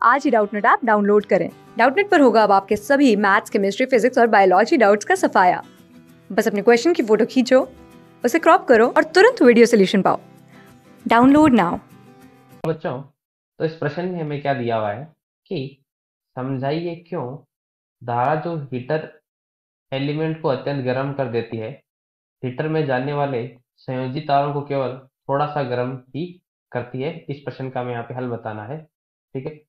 आज ही Doubtnut app download करें। Doubtnut पर होगा अब आपके सभी मैथ्स, केमिस्ट्री, फिजिक्स और बायोलॉजी डाउट्स का सफाया। बस अपने क्वेश्चन की फोटो खींचो, उसे क्रॉप करो और तुरंत वीडियो सोल्यूशन पाओ। Download now. बच्चों, तो इस प्रश्न में हमें क्या दिया हुआ है कि समझाइए क्यों धारा जो हीटर एलिमेंट को अत्यंत गर्म कर देती है, हीटर में जाने वाले संयोजी तारों को केवल थोड़ा सा गर्म ही करती है। इस प्रश्न का हमें यहाँ पे हल बताना है। ठीक है,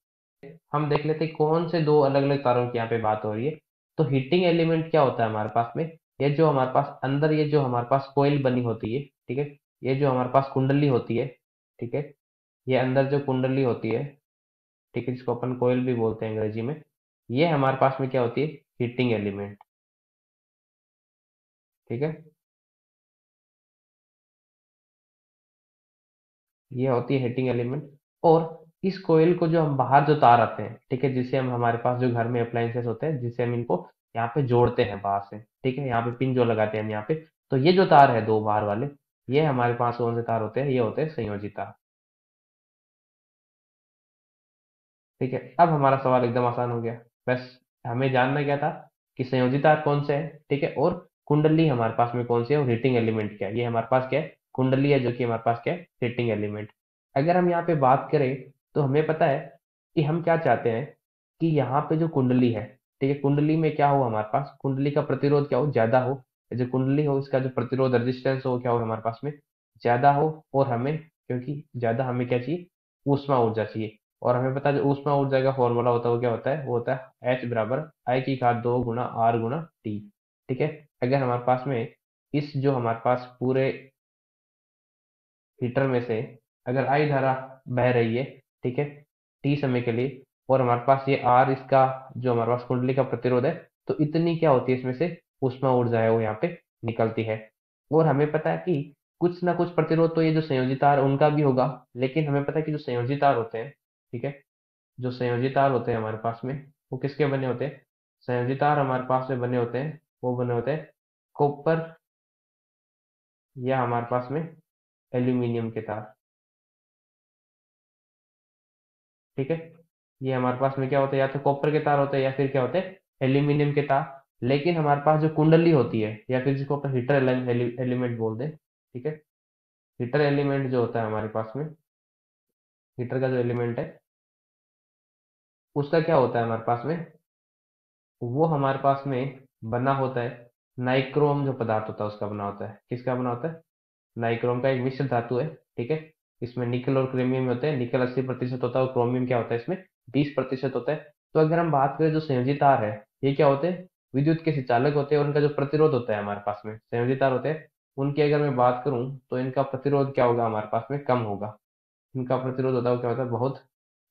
हम देख लेते हैं कौन से दो अलग अलग तारों की यहाँ पे बात हो रही है। तो हीटिंग एलिमेंट क्या होता है हमारे पास में, ये जो हमारे पास अंदर ये जो हमारे पास कोयल बनी होती है, ठीक है, ये जो हमारे पास कुंडली होती है, ठीक है, ये अंदर जो कुंडली होती है, ठीक है, जिसको अपन कोयल भी बोलते हैं अंग्रेजी में, ये हमारे पास में क्या होती है, हीटिंग एलिमेंट। ठीक है, ये होती है हीटिंग एलिमेंट। और इस कोयल को जो हम बाहर जो तार आते हैं, ठीक है, जिसे हम हमारे पास जो घर में अप्लायंसेस होते हैं, जिसे हम इनको यहाँ पे जोड़ते हैं बाहर से, ठीक है, यहाँ पे पिन जो लगाते हैं हम यहाँ पे, तो ये जो तार है दो बाहर वाले, ये हमारे पास कौन से तार होते हैं, ये होते हैं संयोजी तार। ठीक है, अब हमारा सवाल एकदम आसान हो गया। बस हमें जानना क्या था कि संयोजी तार कौन से है, ठीक है, और कुंडली हमारे पास में कौन सी है और हीटिंग एलिमेंट क्या है। ये हमारे पास क्या है, कुंडली है, जो कि हमारे पास क्या है, हीटिंग एलिमेंट। अगर हम यहाँ पे बात करें तो हमें पता है कि हम क्या चाहते हैं कि यहाँ पे जो कुंडली है, ठीक है, कुंडली में क्या हो, हमारे पास कुंडली का प्रतिरोध क्या हो, ज्यादा हो। जो कुंडली हो इसका जो प्रतिरोध रेजिस्टेंस हो क्या हो हमारे पास में, ज्यादा हो। और हमें, क्योंकि ज्यादा हमें क्या चाहिए, ऊष्मा ऊर्जा चाहिए। और हमें पता है जो ऊष्मा ऊर्जा का फॉर्मूला होता है वो क्या होता है, वो होता है H बराबर आई की घात 2 गुना R गुना T। ठीक है, अगर हमारे पास में इस जो हमारे पास पूरे हीटर में से अगर आई धारा बह रही है, ठीक है, T समय के लिए, और हमारे पास ये R इसका जो हमारे पास कुंडली का प्रतिरोध है, तो इतनी क्या होती है इसमें से ऊष्मा ऊर्जा है वो यहाँ पे निकलती है। और हमें पता है कि कुछ ना कुछ प्रतिरोध तो ये जो संयोजी तार उनका भी होगा, लेकिन हमें पता है कि जो संयोजी तार होते हैं, ठीक है, जो संयोजी तार होते हैं हमारे पास में, वो किसके बने होते हैं, संयोजी तार हमारे पास में बने होते हैं, वो बने होते हैं कॉपर या हमारे पास में एल्यूमिनियम के तार। ठीक है, ये हमारे पास में क्या होता है, या तो कॉपर के तार होते हैं या फिर क्या होते हैं, एल्यूमिनियम के तार। लेकिन हमारे पास जो कुंडली होती है या फिर जिसको अपन हीटर एलिमेंट बोलते हैं, ठीक है, हीटर एलिमेंट जो होता है हमारे पास में, हीटर का जो एलिमेंट है उसका क्या होता है हमारे पास में, वो हमारे पास में बना होता है नाइक्रोम जो पदार्थ होता है उसका बना होता है। किसका बना होता है, नाइक्रोम का एक मिश्र धातु है। ठीक है, इसमें निकल और क्रोमियम होते हैं, निकल 80% होता है और क्रोमियम क्या होता है इसमें 20% होता है। तो अगर हम बात करें जो संयोजी तार है, ये क्या होते हैं, विद्युत के संचालक होते हैं और उनका जो प्रतिरोध होता है हमारे पास में संयोजी तार होते हैं, उनकी अगर मैं बात करूं तो इनका प्रतिरोध क्या होगा हमारे पास में, कम होगा। इनका प्रतिरोध होता है वो क्या होता है, बहुत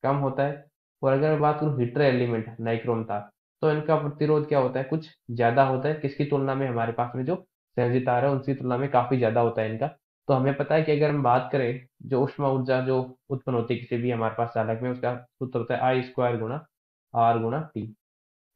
कम होता है। और अगर मैं बात करूँ हीटर एलिमेंट नाइक्रोम तार, तो इनका प्रतिरोध क्या होता है, कुछ ज्यादा होता है। किसकी तुलना में, हमारे पास में जो संयोजी तार है उनकी तुलना में काफी ज्यादा होता है इनका। तो हमें पता है कि अगर हम बात करें जो ऊष्मा ऊर्जा जो उत्पन्न होती है किसी भी हमारे पास चालक में, उसका सूत्र होता है आई स्क्वायर गुना आर गुना टी।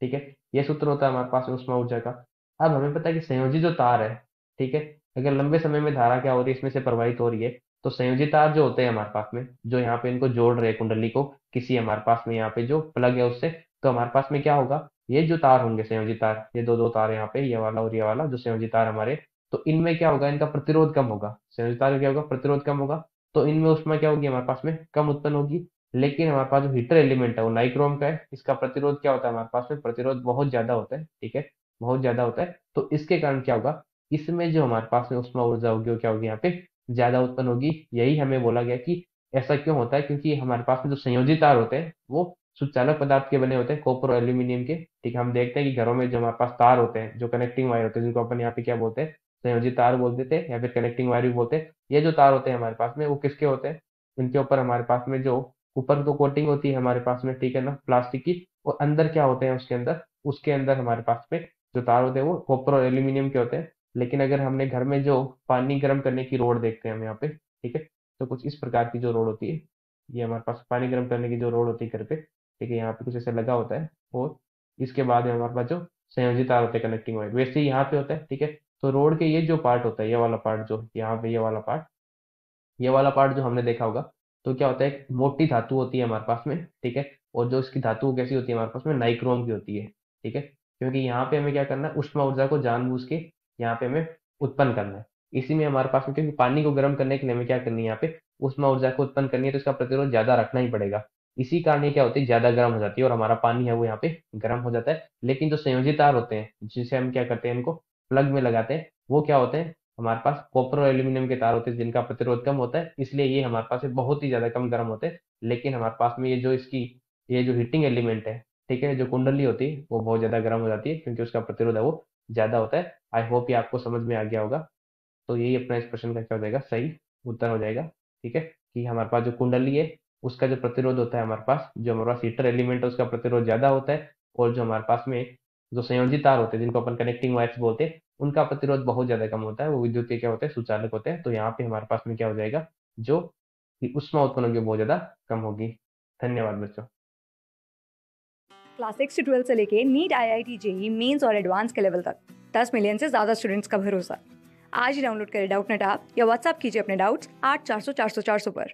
ठीक है, ये सूत्र होता है हमारे पास में ऊष्मा ऊर्जा का। अब हमें पता है कि संयोजी जो तार है, ठीक है, अगर लंबे समय में धारा क्या हो रही है इसमें से प्रवाहित हो रही है, तो संयोजी तार जो होते हैं हमारे पास में, जो यहाँ पे इनको जोड़ रहे हैं कुंडली को किसी हमारे पास में यहाँ पे जो प्लग है उससे, तो हमारे पास में क्या होगा, ये जो तार होंगे संयोजी तार, ये दो दो तार यहाँ पे, ये वाला और ये वाला जो संयोजी तार हमारे, तो इनमें क्या होगा, इनका प्रतिरोध कम होगा। संयोजी तार का क्या होगा, प्रतिरोध कम होगा, तो इनमें ऊष्मा क्या होगी हमारे पास में, कम उत्पन्न होगी। लेकिन हमारे पास जो हीटर एलिमेंट है वो नाइक्रोम का है, इसका प्रतिरोध क्या होता है हमारे पास में, प्रतिरोध बहुत ज्यादा होता है। ठीक है, बहुत ज्यादा होता है, तो इसके कारण क्या होगा, इसमें जो हमारे पास में उष्मा ऊर्जा होगी वो क्या होगी, यहाँ पे ज्यादा उत्पन्न होगी। यही हमें बोला गया कि ऐसा क्यों होता है, क्योंकि हमारे पास में जो संयोजी तार होते हैं वो सुचालक पदार्थ के बने होते हैं, कॉपर और एल्यूमिनियम के। ठीक है, हम देखते हैं कि घरों में जो हमारे पास तार होते हैं, जो कनेक्टिंग वायर होते हैं, जिनको अपन यहाँ पे क्या बोलते हैं, संयोजी तार बोलते थे या फिर कनेक्टिंग वायर भी बोलते हैं। ये जो तार होते हैं हमारे पास में वो किसके होते हैं, इनके ऊपर हमारे पास में जो ऊपर तो कोटिंग होती है हमारे पास में, ठीक है ना, प्लास्टिक की, और अंदर क्या होते हैं उसके अंदर, उसके अंदर हमारे पास में जो तार होते हैं वो कॉपर और एल्यूमिनियम के होते हैं। लेकिन अगर हमने घर में जो पानी गर्म करने की रोड देखते हैं हम यहाँ पे, ठीक है, तो कुछ इस प्रकार की जो रोड होती है, ये हमारे पास पानी गर्म करने की जो रोड होती है घर पे, ठीक है, यहाँ पे कुछ ऐसे लगा होता है। और इसके बाद में हमारे पास जो संयोजी तार होते हैं कनेक्टिंग वायर, वैसे ही यहाँ पे होता है। ठीक है, तो रोड के ये जो पार्ट होता है, ये वाला पार्ट जो यहाँ पे, ये वाला पार्ट जो हमने देखा होगा, तो क्या होता है, एक मोटी धातु होती है हमारे पास में, ठीक है, और जो इसकी धातु कैसी होती है हमारे पास में, नाइक्रोम की होती है। ठीक है, क्योंकि यहाँ पे हमें क्या करना है, उष्मा ऊर्जा को जानबूझ के यहाँ पे हमें उत्पन्न करना है। इसी में हमारे पास में, क्योंकि पानी को गर्म करने के लिए हमें क्या करनी है, यहाँ पे उष्मा ऊर्जा को उत्पन्न करनी है, तो इसका प्रतिरोध ज्यादा रखना ही पड़ेगा। इसी कारण ये क्या होती है, ज्यादा गर्म हो जाती है और हमारा पानी है वो यहाँ पे गर्म हो जाता है। लेकिन जो संयोजित तार होते हैं, जिसे हम क्या करते हैं, इनको प्लग में लगाते हैं, वो क्या होते हैं, हमारे पास कॉपर और एल्यूमिनियम के तार होते हैं, जिनका प्रतिरोध कम होता है, इसलिए ये हमारे पास में बहुत ही ज्यादा कम गर्म होते हैं। लेकिन हमारे पास में ये जो हीटिंग एलिमेंट है, ठीक है, जो कुंडली होती है, वो बहुत ज्यादा गर्म हो जाती है, क्योंकि उसका प्रतिरोध है वो ज्यादा होता है। आई होप ये आपको समझ में आ गया होगा। तो यही अपना इस प्रश्न का क्या हो जाएगा, सही उत्तर हो जाएगा। ठीक है, कि हमारे पास जो कुंडली है, उसका जो प्रतिरोध होता है, हमारे पास जो हमारे पास हीटर एलिमेंट है, उसका प्रतिरोध ज्यादा होता है। और जो हमारे पास में जो संयोजित तार होते हैं, जिनको अपन कनेक्टिंग वायर्स बोलते हैं, उनका प्रतिरोध बहुत ज्यादा कम होता है, वो विद्युत के क्या होते हैं, सुचालक होते हैं। तो यहाँ पे हमारे पास में क्या हो जाएगा, जो कि ऊष्मा उत्पन्न होगी वो बहुत ज्यादा कम होगी। धन्यवाद बच्चों। क्लास 6 से 12 से लेके नीट, IIT, जेई मेंस और एडवांस के लेवल तक 10 मिलियन से ज्यादा स्टूडेंट्स का भरोसा। आज ही डाउनलोड करें डाउटनेट ऐप या व्हाट्सएप कीजिए अपने डाउट्स 8400 400 400 पर।